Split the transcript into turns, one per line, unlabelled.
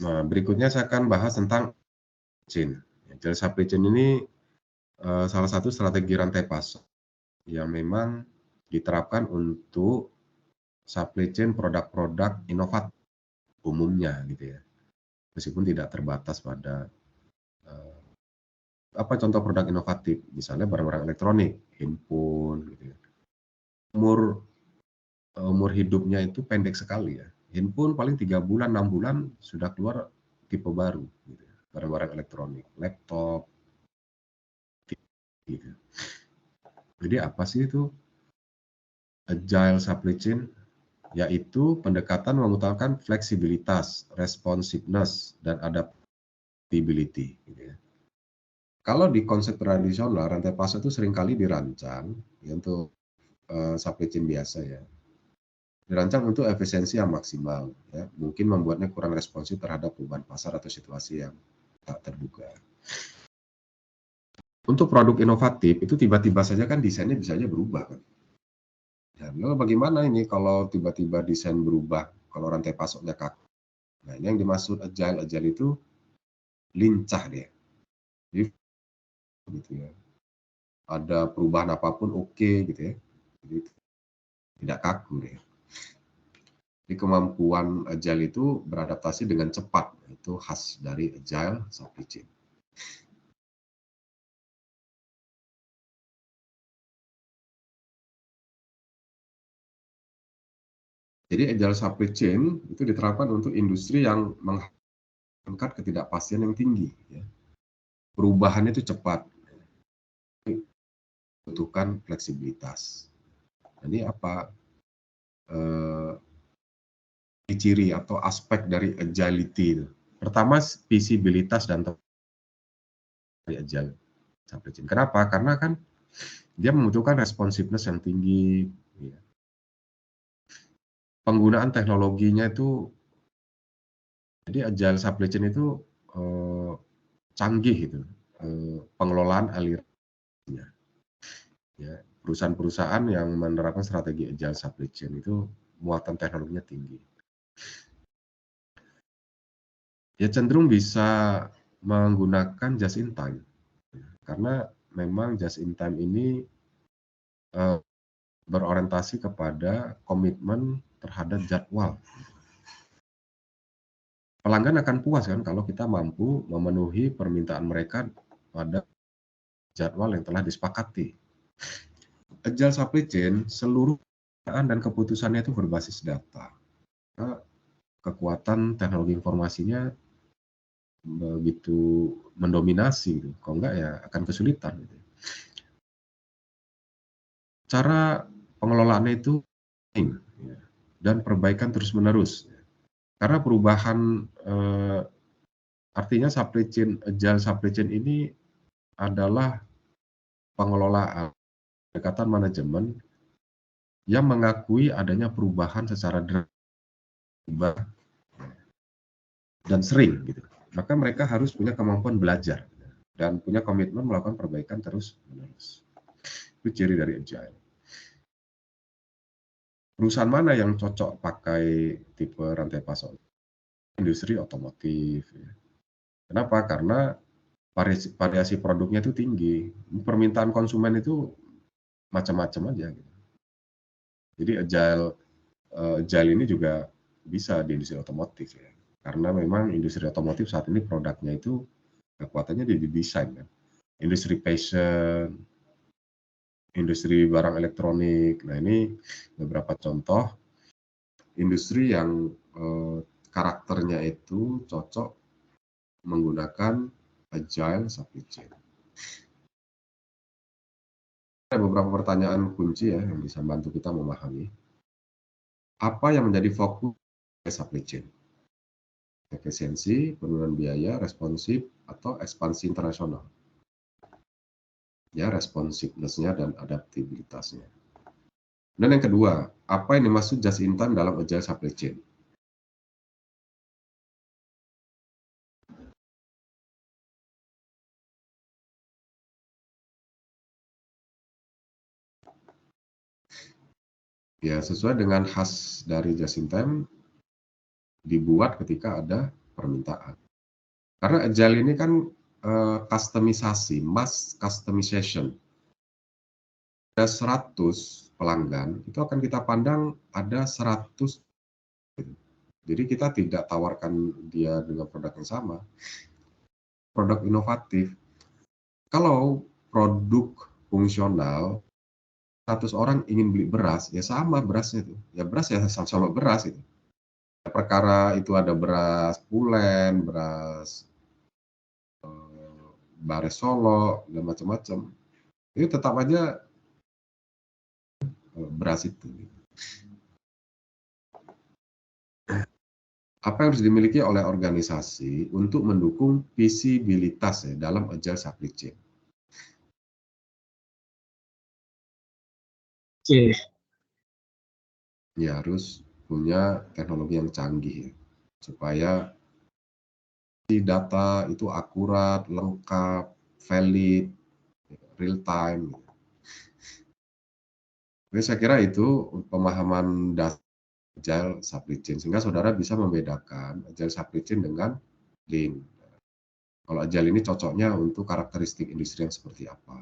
Nah, berikutnya saya akan bahas tentang chain. Agile supply chain ini salah satu strategi rantai pasok yang memang diterapkan untuk supply chain produk-produk inovatif umumnya gitu ya. Meskipun tidak terbatas pada apa contoh produk inovatif, misalnya barang-barang elektronik, handphone gitu ya. Umur hidupnya itu pendek sekali ya. Handphone paling 3 bulan, 6 bulan sudah keluar tipe baru gitu ya. Barang-barang elektronik, laptop gitu. Jadi apa sih itu agile supply chain? Yaitu pendekatan mengutamakan fleksibilitas, responsiveness, dan adaptability gitu ya. Kalau di konsep tradisional, rantai pasok itu seringkali dirancang ya, untuk supply chain biasa ya. Dirancang untuk efisiensi yang maksimal ya. Mungkin membuatnya kurang responsif terhadap perubahan pasar atau situasi yang tak terduga. Untuk produk inovatif itu tiba-tiba saja kan desainnya bisa aja berubah kan. Ya, lalu bagaimana ini kalau tiba-tiba desain berubah, kalau rantai pasoknya kaku? Nah, ini yang dimaksud agile itu lincah dia. Jadi gitu ya. Ada perubahan apapun oke gitu ya. Jadi tidak kaku deh. Jadi kemampuan agile itu beradaptasi dengan cepat, itu khas dari agile supply chain. Jadi agile supply chain itu diterapkan untuk industri yang mengangkat ketidakpastian yang tinggi. Ya. Perubahannya itu cepat, membutuhkan fleksibilitas. Ini apa ciri atau aspek dari agility? Pertama, visibilitas dan dari agile supply chain. Kenapa? Karena kan dia membutuhkan responsiveness yang tinggi. Ya. Penggunaan teknologinya itu, jadi agile supply chain itu canggih itu, pengelolaan alirannya. Ya, perusahaan-perusahaan yang menerapkan strategi agile supply chain itu muatan teknologinya tinggi. Ya cenderung bisa menggunakan just in time, karena memang just in time ini berorientasi kepada komitmen terhadap jadwal. Pelanggan akan puas kan kalau kita mampu memenuhi permintaan mereka pada jadwal yang telah disepakati. Agile supply chain, seluruh perusahaan dan keputusannya itu berbasis data. Nah, kekuatan teknologi informasinya begitu mendominasi, gitu. Kalau enggak ya akan kesulitan. Gitu. Cara pengelolaannya itu ya, dan perbaikan terus-menerus. Karena perubahan artinya supply chain, agile supply chain ini adalah pengelolaan, pendekatan manajemen yang mengakui adanya perubahan secara drastis dan sering gitu. Maka mereka harus punya kemampuan belajar dan punya komitmen melakukan perbaikan terus-menerus. Itu ciri dari agile. Perusahaan mana yang cocok pakai tipe rantai pasok? Industri otomotif. Kenapa? Karena variasi produknya itu tinggi. Permintaan konsumen itu macam-macam aja. Gitu. Jadi agile ini juga bisa di industri otomotif ya. Karena memang industri otomotif saat ini produknya itu kekuatannya di desain kan. Industri fashion, industri barang elektronik. Nah, ini beberapa contoh industri yang karakternya itu cocok menggunakan agile supply chain. Ada beberapa pertanyaan kunci ya yang bisa bantu kita memahami apa yang menjadi fokus supply chain. Efisiensi, penurunan biaya, responsif, atau ekspansi internasional. Ya, responsiveness-nya dan adaptabilitasnya. Dan yang kedua, apa yang dimaksud just in time dalam agile supply chain? Ya, sesuai dengan khas dari just in time dibuat ketika ada permintaan. Karena agile ini kan customisasi, mass customization. Ada 100 pelanggan, itu akan kita pandang ada 100. Jadi kita tidak tawarkan dia dengan produk yang sama. Produk inovatif. Kalau produk fungsional, 100 orang ingin beli beras, ya sama berasnya itu. Ya beras ya sama-sama beras itu. Perkara itu ada beras pulen, beras Bares Solo, dan macam-macam. Itu tetap aja beras itu. Apa yang harus dimiliki oleh organisasi untuk mendukung visibilitas ya, dalam agile supply chain?
Oke.
Ya harus punya teknologi yang canggih ya, supaya data itu akurat, lengkap, valid, real time. Jadi saya kira itu pemahaman dasar agile supply chain, sehingga saudara bisa membedakan agile supply chain dengan lean. Kalau agile ini cocoknya untuk karakteristik industri yang seperti apa.